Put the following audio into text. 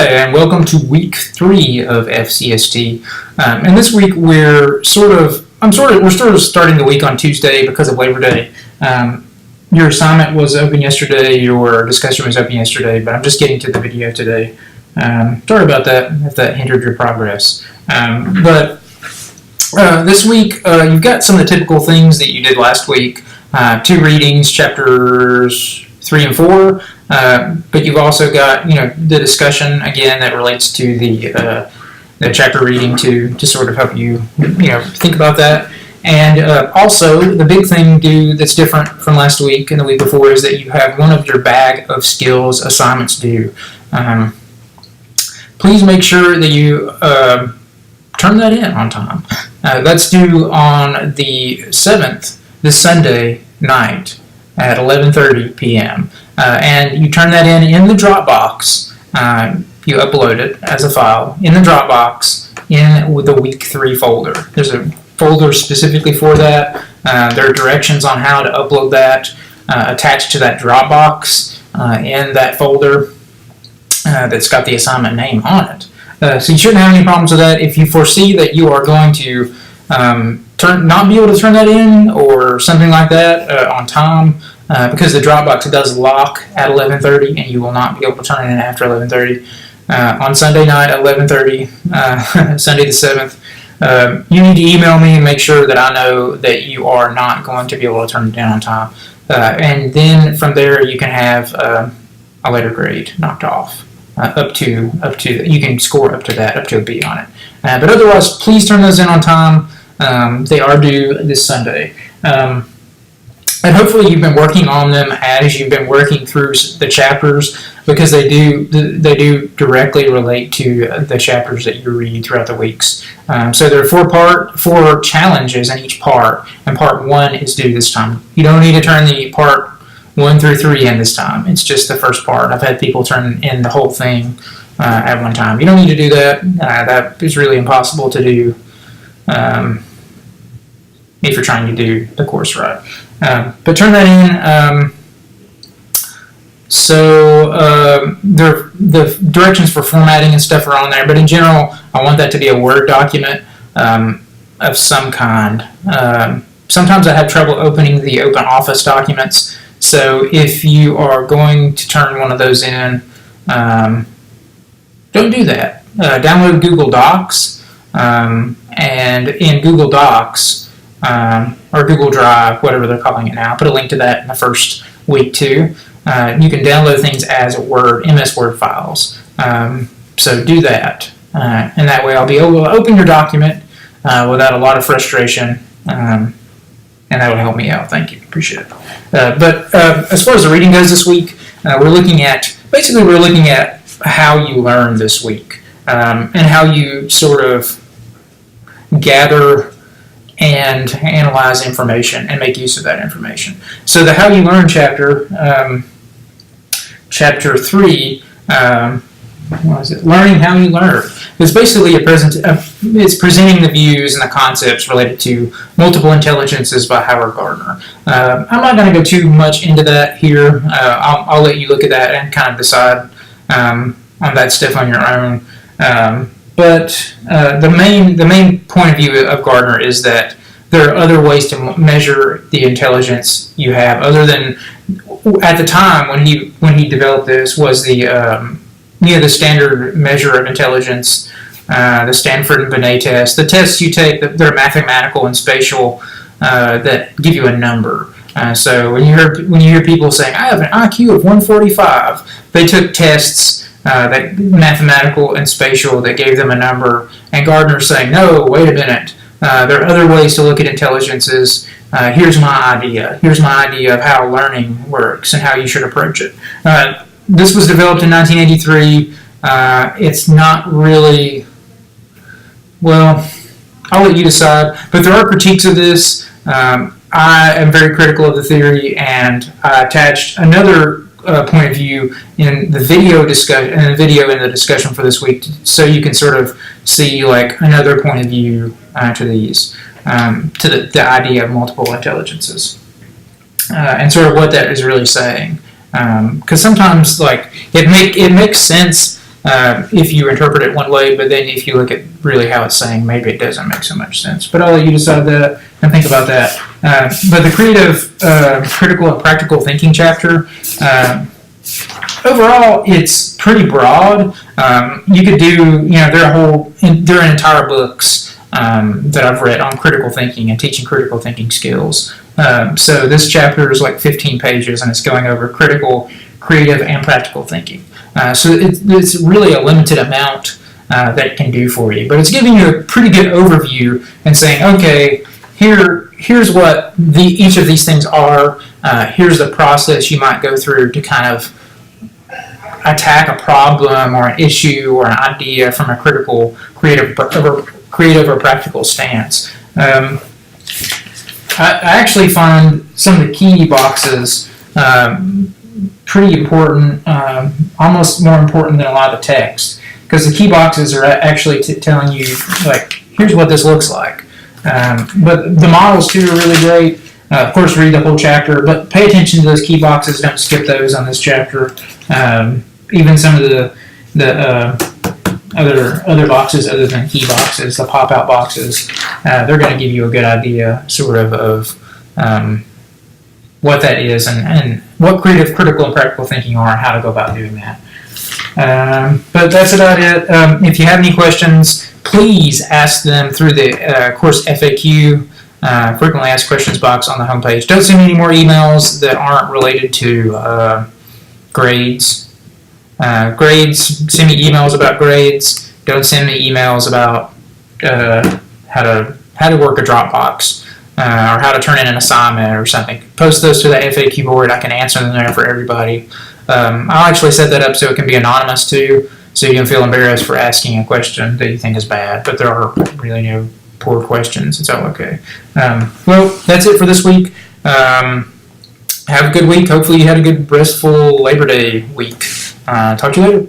Hi, and welcome to week 3 of FCST. And this week we're sort of starting the week on Tuesday because of Labor Day. Your assignment was open yesterday, your discussion was open yesterday, but I'm just getting to the video today. Sorry about that, if that hindered your progress. But this week you've got some of the typical things that you did last week. 2 readings, chapters 3 and 4. But you've also got, the discussion again that relates to the chapter reading to sort of help you, think about that. And also, the big thing that's different from last week and the week before is that you have one of your bag of skills assignments due. Please make sure that you turn that in on time. That's due on the 7th, this Sunday night at 11:30 p.m. And you turn that in the Dropbox. You upload it as a file in the Dropbox in the week 3 folder. There's a folder specifically for that. There are directions on how to upload that attached to that Dropbox in that folder that's got the assignment name on it. So you shouldn't have any problems with that. If you foresee that you are going to not be able to turn that in or something like that on time, because the Dropbox does lock at 11:30 and you will not be able to turn it in after 11:30. On Sunday night at 11:30, Sunday the 7th, you need to email me and make sure that I know that you are not going to be able to turn it in on time. And then from there you can have a letter grade knocked off. Up to you can score up to that, up to a B on it. But otherwise, please turn those in on time. They are due this Sunday. And hopefully you've been working on them as you've been working through the chapters, because they do directly relate to the chapters that you read throughout the weeks. So there are 4 challenges in each part, and part 1 is due this time. You don't need to turn the part 1 through 3 in this time. It's just the first part. I've had people turn in the whole thing at one time. You don't need to do that. That is really impossible to do if you're trying to do the course right. But turn that in. The directions for formatting and stuff are on there, but in general, I want that to be a Word document of some kind. Sometimes I have trouble opening the OpenOffice documents, so if you are going to turn one of those in, don't do that. Download Google Docs, and in Google Docs, or Google Drive, whatever they're calling it now. Put a link to that in the first week too. You can download things as MS Word files. So do that. And that way I'll be able to open your document without a lot of frustration. And that would help me out. Thank you. Appreciate it. But as far as the reading goes this week, we're looking at how you learn this week, and how you sort of gather and analyze information and make use of that information. So the How You Learn chapter, chapter 3, Learning How You Learn. It's basically it's presenting the views and the concepts related to Multiple Intelligences by Howard Gardner. I'm not going to go too much into that here. I'll let you look at that and kind of decide on that stuff on your own. But the main point of view of Gardner is that there are other ways to measure the intelligence you have, other than at the time when he developed this was the standard measure of intelligence, the Stanford and Binet test. The tests you take, they're mathematical and spatial, that give you a number. So when you hear people saying, "I have an IQ of 145," they took tests. That mathematical and spatial that gave them a number, and Gardner's saying, no, wait a minute, there are other ways to look at intelligences. Here's my idea of how learning works and how you should approach it. This was developed in 1983. It's not really, well, I'll let you decide, but there are critiques of this. I am very critical of the theory, and I attached another point of view in the video discussion, in the discussion for this week, so you can sort of see like another point of view to these, to the idea of multiple intelligences, and sort of what that is really saying. Because sometimes like it makes sense if you interpret it one way, but then if you look at really how it's saying, maybe it doesn't make so much sense. But I'll let you decide that and think about that. But the creative, critical, and practical thinking chapter, overall, it's pretty broad. You could do, there are entire books that I've read on critical thinking and teaching critical thinking skills. So this chapter is like 15 pages, and it's going over critical, creative, and practical thinking. So it's really a limited amount that it can do for you, but it's giving you a pretty good overview and saying, okay, here's what each of these things are. Here's the process you might go through to kind of attack a problem or an issue or an idea from a critical, creative, or practical stance. I actually find some of the key boxes pretty important, almost more important than a lot of the text, because the key boxes are actually telling you, like, here's what this looks like. But the models too are really great. Of course, read the whole chapter, but pay attention to those key boxes. Don't skip those on this chapter. Even some of the other boxes other than key boxes, the pop-out boxes, they're going to give you a good idea sort of what that is and what creative, critical, and practical thinking are and how to go about doing that. But that's about it. If you have any questions, please ask them through the course FAQ, frequently asked questions box on the homepage. Don't send me any more emails that aren't related to grades. Send me emails about grades. Don't send me emails about how to work a Dropbox or how to turn in an assignment or something. Post those to the FAQ board. I can answer them there for everybody. I'll actually set that up so it can be anonymous too, so you don't feel embarrassed for asking a question that you think is bad, but there are really no poor questions. It's all okay. Well, that's it for this week. Have a good week. Hopefully you had a good, restful Labor Day week. Talk to you later.